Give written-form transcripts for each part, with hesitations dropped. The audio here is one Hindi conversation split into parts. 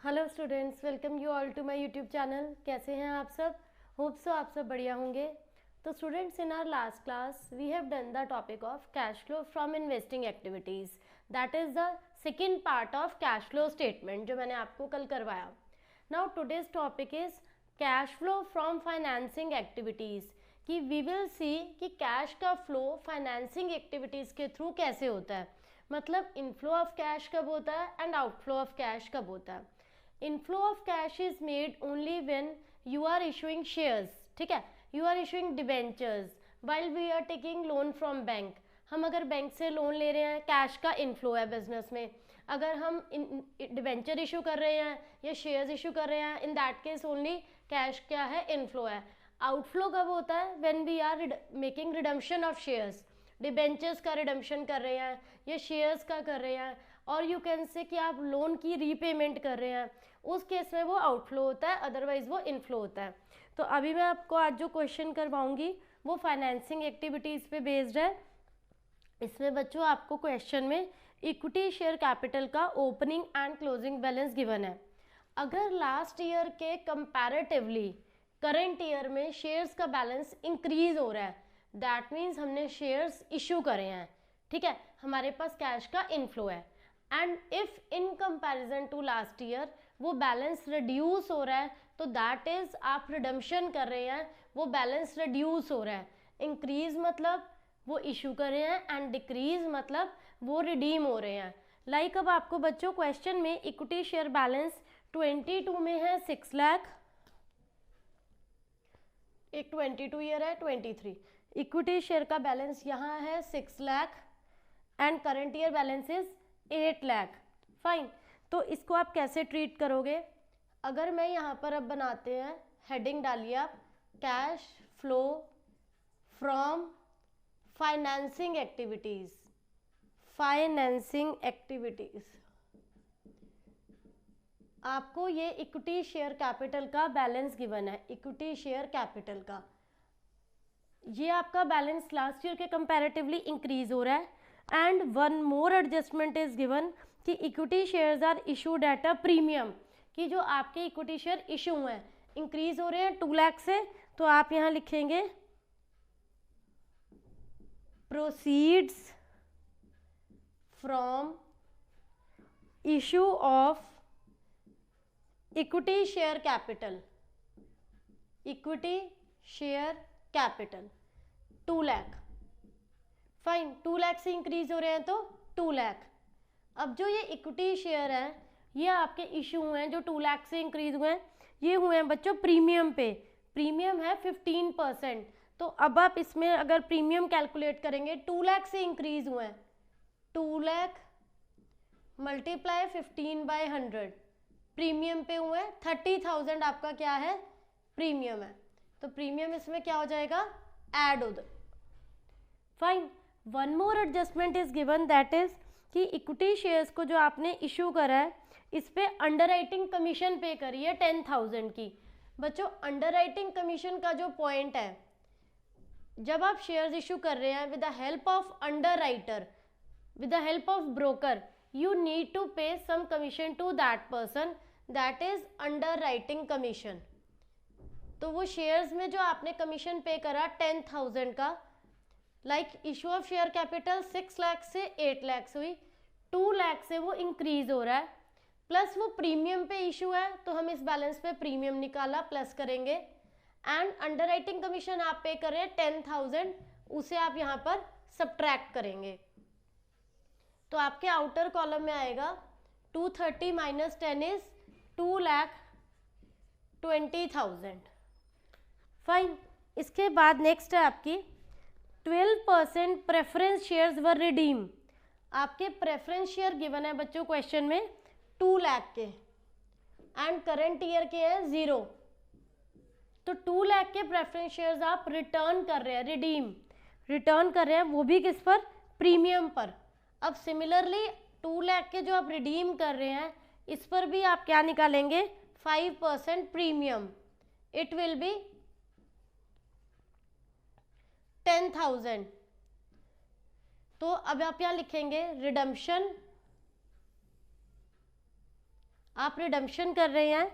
Hello students, welcome you all to my YouTube channel. कैसे हैं आप सब? होप सो आप सब बढ़िया होंगे। तो students, in our last class we have done the topic of cash flow from investing activities. That is the second part of cash flow statement जो मैंने आपको कल करवाया। Now today's topic is cash flow from financing activities. कि वी विल सी कि कैश का फ्लो फाइनेंसिंग एक्टिविटीज़ के थ्रू कैसे होता है, मतलब इनफ्लो ऑफ कैश कब होता है एंड आउटफ्लो ऑफ कैश कब होता है। Inflow of cash is made only when you are issuing shares, ठीक है, you are issuing debentures while we are taking loan from bank. हम अगर बैंक से लोन ले रहे हैं, कैश का इनफ्लो है बिजनेस में। अगर हम डिबेंचर इशू कर रहे हैं या शेयर्स इशू कर रहे हैं, in that case only cash क्या है, इनफ्लो है। आउटफ्लो कब होता है? When we are making redemption of shares, debentures का रिडम्पशन कर रहे हैं या शेयर्स का कर रहे हैं, और यू कैन से कि आप लोन की रीपेमेंट कर रहे हैं, उस केस में वो आउटफ्लो होता है, अदरवाइज वो इनफ्लो होता है। तो अभी मैं आपको आज जो क्वेश्चन करवाऊंगी वो फाइनेंसिंग एक्टिविटीज़ पे बेस्ड है। इसमें बच्चों आपको क्वेश्चन में इक्विटी शेयर कैपिटल का opening and closing balance given है। अगर लास्ट ईयर के कंपैरेटिवली करंट ईयर में शेयर्स का बैलेंस इंक्रीज हो रहा है, दैट मीन्स हमने शेयर्स इशू करे हैं, ठीक है, हमारे पास कैश का इनफ्लो है। And if in comparison to last year वो बैलेंस रिड्यूस हो रहा है, तो दैट इज आप रिडम्पशन कर रहे हैं, वो बैलेंस रिड्यूस हो रहा है। इंक्रीज मतलब वो इशू कर रहे हैं एंड डिक्रीज मतलब वो रिडीम हो रहे हैं। लाइक अब आपको बच्चों क्वेश्चन में इक्विटी शेयर बैलेंस 22 में है 6 लाख, एक 22 ईयर है 23। इक्विटी शेयर का बैलेंस यहाँ है 6 lakh and current year balance is 8 lakh. Fine, तो इसको आप कैसे ट्रीट करोगे? अगर मैं यहाँ पर अब बनाते हैं, हेडिंग डालिए आप, cash flow from financing activities. Financing activities, आपको ये इक्विटी शेयर कैपिटल का बैलेंस गिवन है। इक्विटी शेयर कैपिटल का ये आपका बैलेंस लास्ट ईयर के कंपैरेटिवली इंक्रीज हो रहा है। And one more adjustment is given कि equity shares are issued at a premium, कि जो आपके इक्विटी शेयर इशू हैं इंक्रीज हो रहे हैं 2 लाख से, तो आप यहाँ लिखेंगे proceeds from issue of equity share capital. Equity share capital 2 lakh. Fine, 2 lakh से इंक्रीज हो रहे हैं तो 2 लाख। अब जो ये इक्विटी शेयर है ये आपके इशू हुए हैं जो 2 लाख से इंक्रीज हुए हैं, ये हुए हैं बच्चों प्रीमियम पे। प्रीमियम है 15%। तो अब आप इसमें अगर प्रीमियम कैलकुलेट करेंगे, 2 लाख से इंक्रीज हुए हैं, 2 लाख मल्टीप्लाई 15/100, प्रीमियम पे हुए 30,000 आपका क्या है, प्रीमियम है। तो प्रीमियम इसमें क्या हो जाएगा, ऐड हो। Fine, one more adjustment is given, that is कि इक्विटी शेयर्स को जो आपने इशू करा है इस पे अंडरराइटिंग कमीशन पे करी है 10,000 की। बच्चों अंडरराइटिंग कमीशन का जो पॉइंट है, जब आप शेयर्स इशू कर रहे हैं with the help of underwriter, with the help of broker, you need to pay some commission to that person, that is underwriting commission। तो वो शेयर्स में जो आपने कमीशन पे करा 10,000 का, like issue of share capital 6 lakh से 8 लाख हुई, 2 लाख से वो इंक्रीज हो रहा है, प्लस वो प्रीमियम पे इशू है तो हम इस बैलेंस पे प्रीमियम निकाला प्लस करेंगे, एंड अंडरराइटिंग कमीशन आप पे कर रहे हैं 10,000, उसे आप यहाँ पर सब्ट्रैक्ट करेंगे। तो आपके आउटर कॉलम में आएगा 230 माइनस 10 इज 2,20,000। फाइन, इसके बाद नेक्स्ट है आपकी 12% प्रेफरेंस शेयर्स वर रिडीम। आपके प्रेफरेंस शेयर गिवन है बच्चों क्वेश्चन में 2 लाख के एंड करंट ईयर के हैं 0, तो 2 लाख के प्रेफरेंस शेयर्स आप रिटर्न कर रहे हैं, रिटर्न कर रहे हैं, वो भी किस पर, प्रीमियम पर। अब सिमिलरली 2 लाख के जो आप रिडीम कर रहे हैं इस पर भी आप क्या निकालेंगे, 5% प्रीमियम, इट विल बी 10,000। तो अब आप यहाँ लिखेंगे रिडम्पशन आप रिडम्पशन कर रहे हैं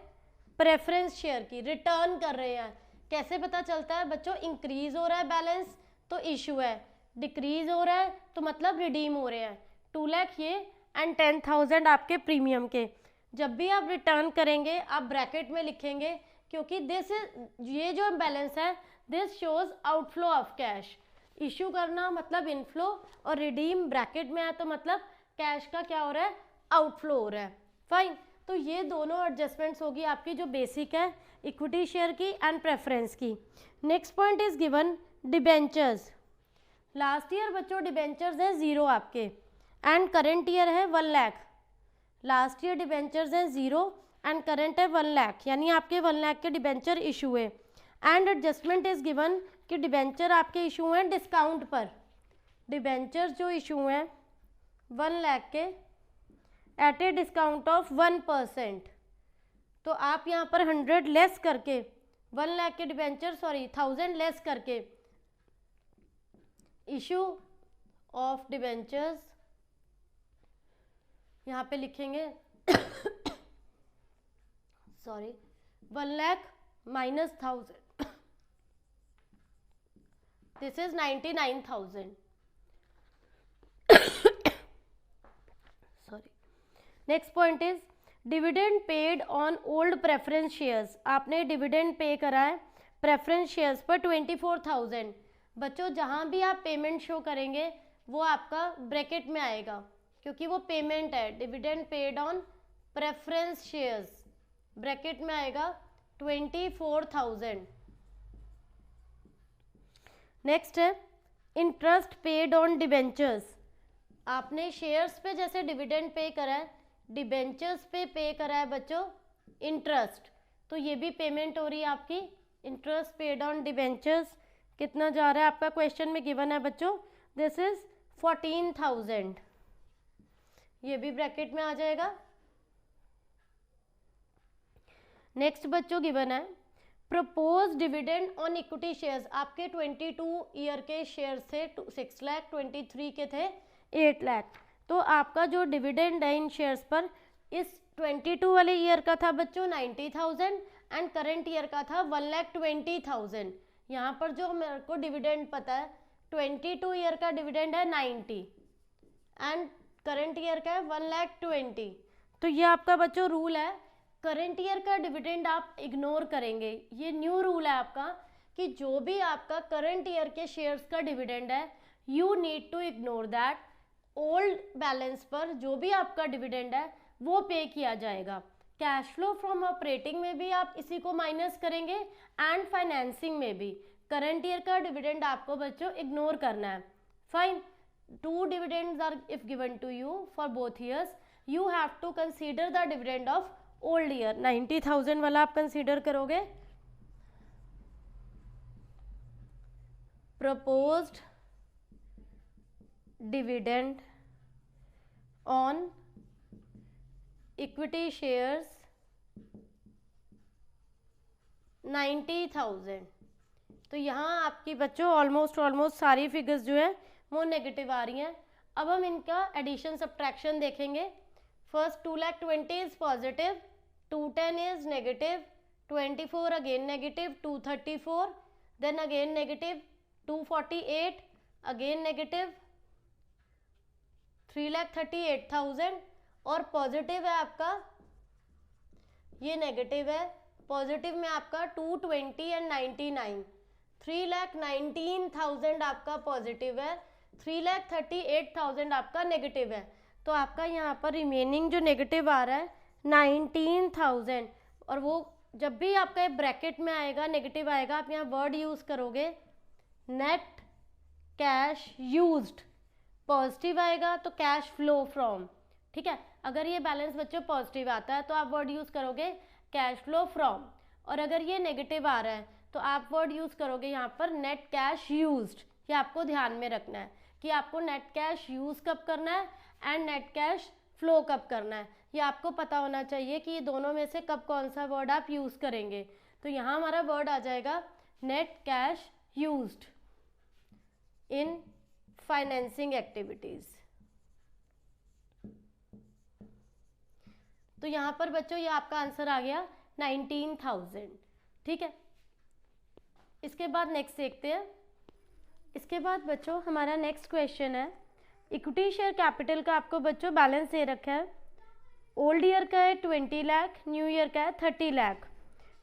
प्रेफरेंस शेयर की, रिटर्न कर रहे हैं। कैसे पता चलता है बच्चों? इंक्रीज हो रहा है बैलेंस तो इशू है, डिक्रीज हो रहा है तो मतलब रिडीम हो रहे हैं। 2 लाख ये एंड 10,000 आपके प्रीमियम के। जब भी आप रिटर्न करेंगे आप ब्रैकेट में लिखेंगे, क्योंकि दिस ये जो बैलेंस है this shows outflow of cash. Issue करना मतलब इनफ्लो और रिडीम ब्रैकेट में है तो मतलब कैश का क्या हो रहा है? आउटफ्लो हो रहा है। फाइन, तो ये दोनों एडजस्टमेंट्स होगी आपकी जो बेसिक है इक्विटी शेयर की एंड प्रेफरेंस की। Next point is given debentures. Last year बच्चों डिबेंचर्स है 0 आपके एंड करेंट ईयर है 1 लाख। लास्ट ईयर डिबेंचर्स है 0 एंड करेंट है 1 लाख, यानी आपके 1 लाख के डिबेंचर इशू हुए। एंड एडजस्टमेंट इज गिवन कि डिबेंचर आपके इशू हैं डिस्काउंट पर। डिबेंचर्स जो इशू हैं 1 लाख के एट ए डिस्काउंट ऑफ 1%, तो आप यहाँ पर 100 लेस करके 1 लाख के डिबेंचर 1000 लेस करके इशू ऑफ डिबेंचर्स यहाँ पे लिखेंगे 1 lakh minus 1000, this is 99,000। Next point is dividend paid on old preference shares. आपने डिविडेंड पे करा है प्रेफरेंस शेयर्स पर 24,000। बच्चों जहाँ भी आप पेमेंट शो करेंगे वो आपका ब्रैकेट में आएगा, क्योंकि वो पेमेंट है। Dividend paid on preference shares bracket में आएगा 24,000। नेक्स्ट है इंटरेस्ट पेड ऑन डिबेंचर्स। आपने शेयर्स पे जैसे डिविडेंड पे करा है, डिबेंचर्स पे करा है बच्चों इंटरेस्ट, तो ये भी पेमेंट हो रही है आपकी। इंटरेस्ट पेड ऑन डिबेंचर्स कितना जा रहा है आपका क्वेश्चन में गिवन है बच्चों, दिस इज 14,000, ये भी ब्रैकेट में आ जाएगा। नेक्स्ट बच्चों गिवन है propose dividend on equity shares. आपके 22 ईयर के शेयर थे 6 लाख, 23 के थे 8 लाख, तो आपका जो डिविडेंड है इन शेयर्स पर इस 22 वाले ईयर का था बच्चों 90,000 एंड करंट ईयर का था 1,20,000। यहाँ पर जो मेरे को डिविडेंड पता है 22 ईयर का डिविडेंड है 90 एंड करंट ईयर का है 1,20,000। तो ये आपका बच्चों रूल है, करंट ईयर का डिविडेंड आप इग्नोर करेंगे। ये न्यू रूल है आपका कि जो भी आपका करंट ईयर के शेयर्स का डिविडेंड है you need to ignore that. Old balance पर जो भी आपका डिविडेंड है वो पे किया जाएगा। कैश फ्लो फ्रॉम ऑपरेटिंग में भी आप इसी को माइनस करेंगे एंड फाइनेंसिंग में भी। करंट ईयर का डिविडेंड आपको बच्चों इग्नोर करना है। Fine, 2 dividends are if given to you for both years, you have to consider the dividend of old year। 90,000 वाला आप कंसीडर करोगे। proposed dividend on equity shares 90,000। तो यहाँ आपकी बच्चों ऑलमोस्ट सारी फिगर्स जो है वो नेगेटिव आ रही हैं। अब हम इनका एडिशन सब्ट्रैक्शन देखेंगे। First 2,20,000 is positive, 210 is negative, 24 again negative, 234 then again negative, 248 again negative, 3,38,000 और पॉजिटिव है आपका, ये नेगेटिव है, पॉजिटिव में आपका 220 एंड 99, 3,19,000 आपका पॉजिटिव है, 3,38,000 आपका नेगेटिव है। तो आपका यहाँ पर रिमेनिंग जो नेगेटिव आ रहा है 19,000, और वो जब भी आपका ब्रैकेट में आएगा नेगेटिव आएगा आप यहाँ वर्ड यूज करोगे नेट कैश यूज्ड। पॉजिटिव आएगा तो कैश फ्लो फ्रॉम, ठीक है। अगर ये बैलेंस बच्चों पॉजिटिव आता है तो आप वर्ड यूज करोगे कैश फ्लो फ्रॉम, और अगर ये नेगेटिव आ रहा है तो आप वर्ड यूज करोगे यहाँ पर नेट कैश यूज्ड। ये आपको ध्यान में रखना है कि आपको नेट कैश यूज कब करना है एंड नेट कैश फ्लो कब करना है। ये आपको पता होना चाहिए कि ये दोनों में से कब कौन सा वर्ड आप यूज करेंगे। तो यहाँ हमारा वर्ड आ जाएगा net cash used in financing activities. तो तो यहाँ पर बच्चों ये आपका आंसर आ गया 19,000। ठीक है, इसके बाद नेक्स्ट देखते हैं। इसके बाद बच्चों हमारा नेक्स्ट क्वेश्चन है, इक्विटी शेयर कैपिटल का आपको बच्चों बैलेंस दे रखा है। ओल्ड ईयर का है 20 लाख, न्यू ईयर का है 30 लाख।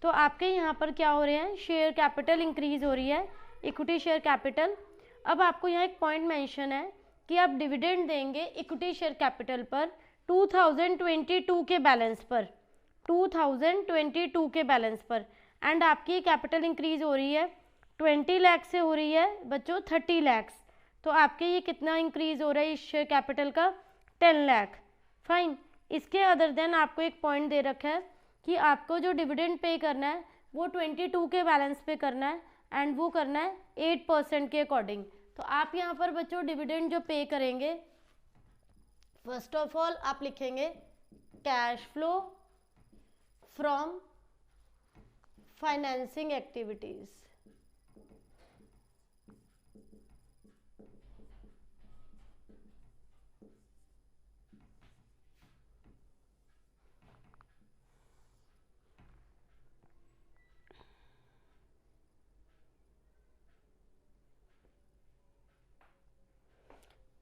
तो आपके यहाँ पर क्या हो रहे हैं, शेयर कैपिटल इंक्रीज हो रही है, इक्विटी शेयर कैपिटल। अब आपको यहाँ एक पॉइंट मेंशन है कि आप डिविडेंड देंगे इक्विटी शेयर कैपिटल पर 2022 के बैलेंस पर, 2022 के बैलेंस पर। एंड आपकी कैपिटल इंक्रीज हो रही है 20 लाख से हो रही है बच्चों 30 लाख। तो आपके ये कितना इंक्रीज हो रहा है इस शेयर कैपिटल का, 10 लाख। फाइन। इसके अदर देन आपको एक पॉइंट दे रखा है कि आपको जो डिविडेंड पे करना है वो 22 के बैलेंस पे करना है, एंड वो करना है 8% के अकॉर्डिंग। तो आप यहाँ पर बच्चों डिविडेंड जो पे करेंगे, फर्स्ट ऑफ ऑल आप लिखेंगे cash flow from financing activities.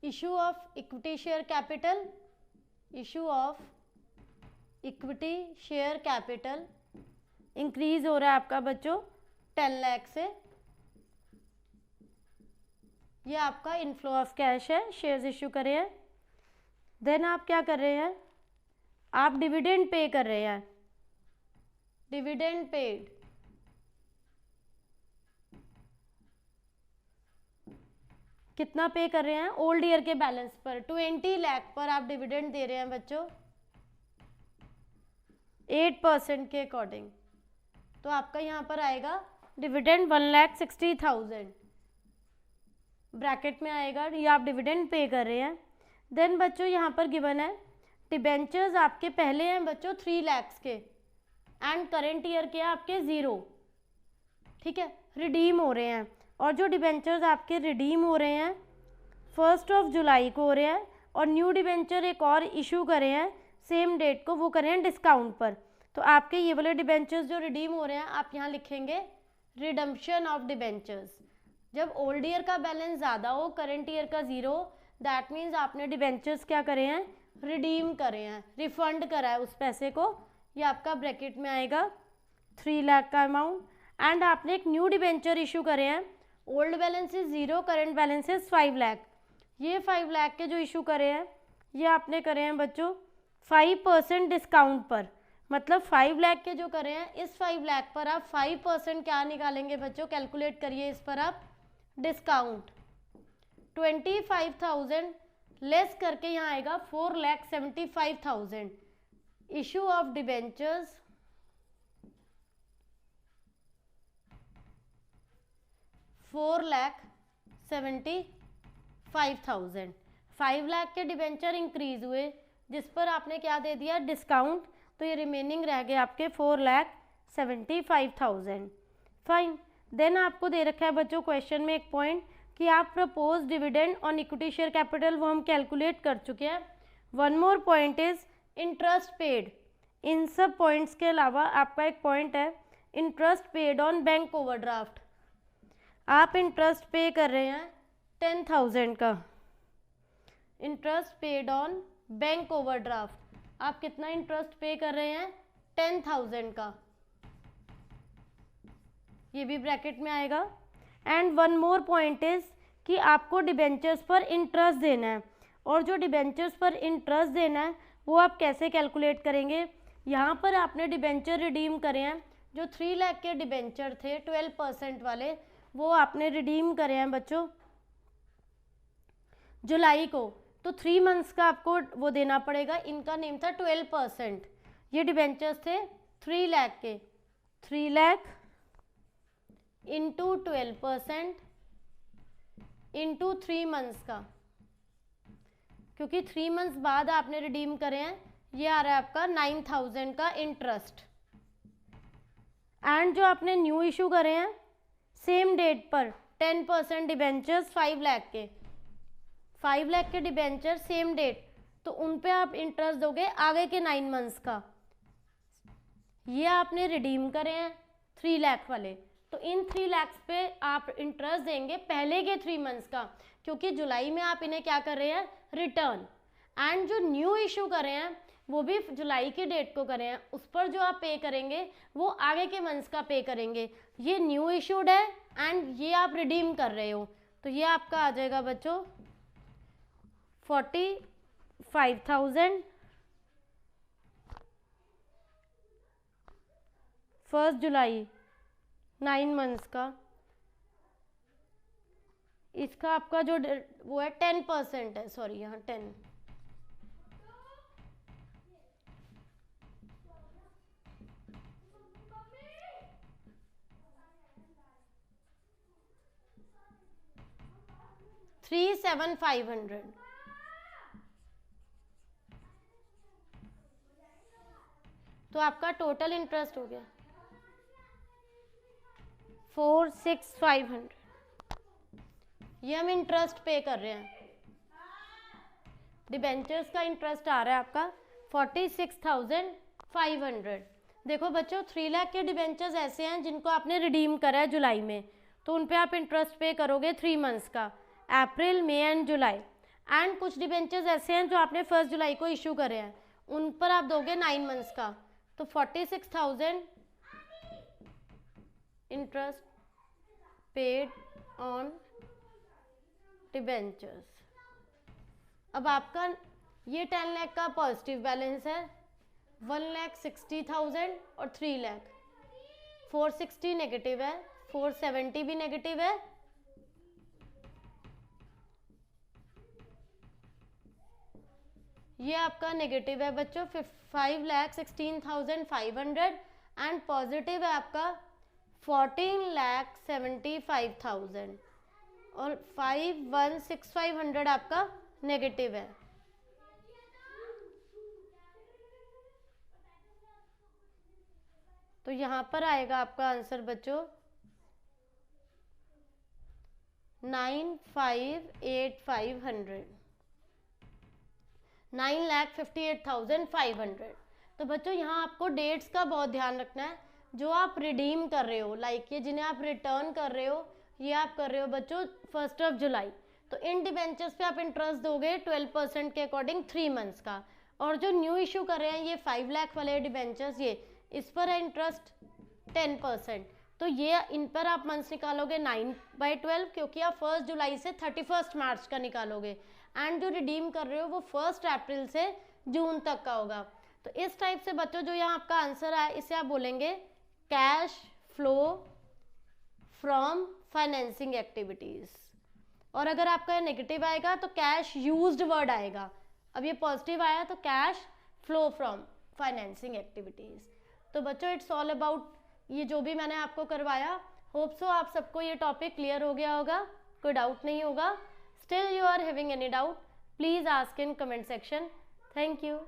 Issue of equity share capital, issue of equity share capital increase हो रहा है आपका बच्चों 10 लाख से। ये आपका इनफ्लो ऑफ कैश है, शेयर्स इश्यू करे हैं। देन आप क्या कर रहे हैं, आप डिविडेंड पे कर रहे हैं, डिविडेंड पेड। कितना पे कर रहे हैं, ओल्ड ईयर के बैलेंस पर 20 लाख पर आप डिविडेंड दे रहे हैं बच्चों 8% के अकॉर्डिंग। तो आपका यहाँ पर आएगा डिविडेंड 1,60,000 ब्रैकेट में आएगा, ये आप डिविडेंड पे कर रहे हैं। देन बच्चों यहाँ पर गिवन है डिबेंचर्स आपके पहले हैं बच्चों 3 लाख के, एंड करेंट ईयर के आपके 0। ठीक है, रिडीम हो रहे हैं। और जो डिबेंचर्स आपके रिडीम हो रहे हैं 1 जुलाई को हो रहे हैं, और न्यू डिबेंचर एक और इशू करे हैं सेम डेट को, वो करे हैं डिस्काउंट पर। तो आपके ये वाले डिबेंचर्स जो रिडीम हो रहे हैं आप यहाँ लिखेंगे रिडम्पशन ऑफ डिबेंचर्स। जब ओल्ड ईयर का बैलेंस ज़्यादा हो, करंट ईयर का 0, दैट मीन्स आपने डिबेंचर्स क्या करे हैं, रिडीम करे हैं, रिफंड करा है उस पैसे को। ये आपका ब्रैकेट में आएगा 3 लाख का अमाउंट। एंड आपने एक न्यू डिबेंचर इशू करे हैं, old balance is 0, current balance is 5 lakh. ये 5 लाख के जो इशू करे हैं ये आपने करे हैं बच्चों 5% डिस्काउंट पर। मतलब 5 लाख के जो करे हैं, इस 5 लाख पर आप 5% क्या निकालेंगे बच्चों, कैलकुलेट करिए इस पर आप डिस्काउंट। 25,000 लेस करके यहाँ आएगा 4,75,000। Issue of debentures 4,75,000। 5 लाख के डिबेंचर इंक्रीज हुए जिस पर आपने क्या दे दिया, डिस्काउंट। तो ये रिमेनिंग रह गए आपके 4,75,000। फाइन। देन आपको दे रखा है बच्चों क्वेश्चन में एक पॉइंट कि आप propose dividend on equity share capital, वो हम कैलकुलेट कर चुके हैं। One more point is interest paid. इन सब पॉइंट्स के अलावा आपका एक पॉइंट है interest paid on bank overdraft. आप इंटरेस्ट पे कर रहे हैं 10,000 का, interest paid on bank overdraft. आप कितना इंटरेस्ट पे कर रहे हैं, 10,000 का, ये भी ब्रैकेट में आएगा। And one more point is कि आपको डिबेंचर्स पर इंटरेस्ट देना है, और जो डिबेंचर्स पर इंटरेस्ट देना है वो आप कैसे कैलकुलेट करेंगे। यहाँ पर आपने डिबेंचर रिडीम करे हैं, जो 3 लाख के डिबेंचर थे 12% वाले, वो आपने रिडीम करे हैं बच्चों जुलाई को। तो 3 मंथ्स का आपको वो देना पड़ेगा। इनका नेम था 12%। ये डिबेंचर्स थे 3 लाख के, 3 लाख इंटू 12% इंटू 3 मंथ्स का, क्योंकि 3 मंथ्स बाद आपने रिडीम करे हैं। ये आ रहा है आपका 9,000 का इंटरेस्ट। एंड जो आपने न्यू इशू करे हैं सेम डेट पर 10% डिबेंचर्स 5 लाख के, 5 लाख के डिबेंचर सेम डेट तो उन पे आप इंटरेस्ट दोगे आगे के 9 मंथ्स का। ये आपने रिडीम करे हैं 3 लाख वाले, तो इन 3 लाख पे आप इंटरेस्ट देंगे पहले के 3 मंथ्स का, क्योंकि जुलाई में आप इन्हें क्या कर रहे हैं, रिटर्न। एंड जो न्यू इशू कर रहे हैं वो भी जुलाई की डेट को करें हैं, उस पर जो आप पे करेंगे वो आगे के मंथ्स का पे करेंगे। ये न्यू इशूड है एंड ये आप रिडीम कर रहे हो, तो ये आपका आ जाएगा बच्चों 45,000 1 जुलाई 9 मंथ्स का। इसका आपका जो वो है 10% है, सॉरी यहाँ 10। $37,500। तो आपका टोटल इंटरेस्ट हो गया 46,500। ये हम इंटरेस्ट पे कर रहे हैं। डिबेंचर्स का इंटरेस्ट आ रहा है आपका 46,500। देखो बच्चों 3 लाख के डिबेंचर्स ऐसे हैं जिनको आपने रिडीम करा है जुलाई में, तो उन पे आप इंटरेस्ट पे करोगे 3 मंथ्स का, अप्रैल मई एंड जुलाई। एंड कुछ डिबेंचर्स ऐसे हैं जो आपने 1 जुलाई को इशू करे हैं, उन पर आप दोगे 9 मंथ्स का, तो 46,000 इंटरेस्ट पेड ऑन डिबेंचर्स। अब आपका ये 10 लाख का पॉजिटिव बैलेंस है, 1,60,000 और 3 लाख। 460 नेगेटिव है, 470 भी नेगेटिव है, ये आपका नेगेटिव है बच्चों 5,16,500 एंड पॉजिटिव है आपका 14,75,000 और 5,16,500 आपका नेगेटिव है। तो यहां पर आएगा आपका आंसर बच्चों 9,58,500, 9,58,500। तो बच्चों यहाँ आपको डेट्स का बहुत ध्यान रखना है, जो आप रिडीम कर रहे हो, लाइक ये जिन्हें आप रिटर्न कर रहे हो, ये आप कर रहे हो बच्चों 1 जुलाई। तो इन डिबेंचर्स पे आप इंटरेस्ट दोगे 12% के अकॉर्डिंग 3 मंथ्स का। और जो न्यू इशू कर रहे हैं ये 5 लाख वाले डिबेंचर्स, ये इस पर है इंटरेस्ट 10%। तो ये इन पर आप मंथ्स निकालोगे 9/12, क्योंकि आप 1 जुलाई से 31 मार्च का निकालोगे। एंड जो रिडीम कर रहे हो वो 1 अप्रैल से जून तक का होगा। तो इस टाइप से बच्चों जो यहाँ आपका आंसर है इसे आप बोलेंगे cash flow from financing activities. और अगर आपका नेगेटिव आएगा तो कैश यूज्ड वर्ड आएगा। अब ये पॉजिटिव आया तो cash flow from financing activities. तो बच्चों इट्स ऑल अबाउट ये जो भी मैंने आपको करवाया। होप सो आप सबको ये टॉपिक क्लियर हो गया होगा, कोई डाउट नहीं होगा। Still you are having any doubt, please ask in comment section. Thank you.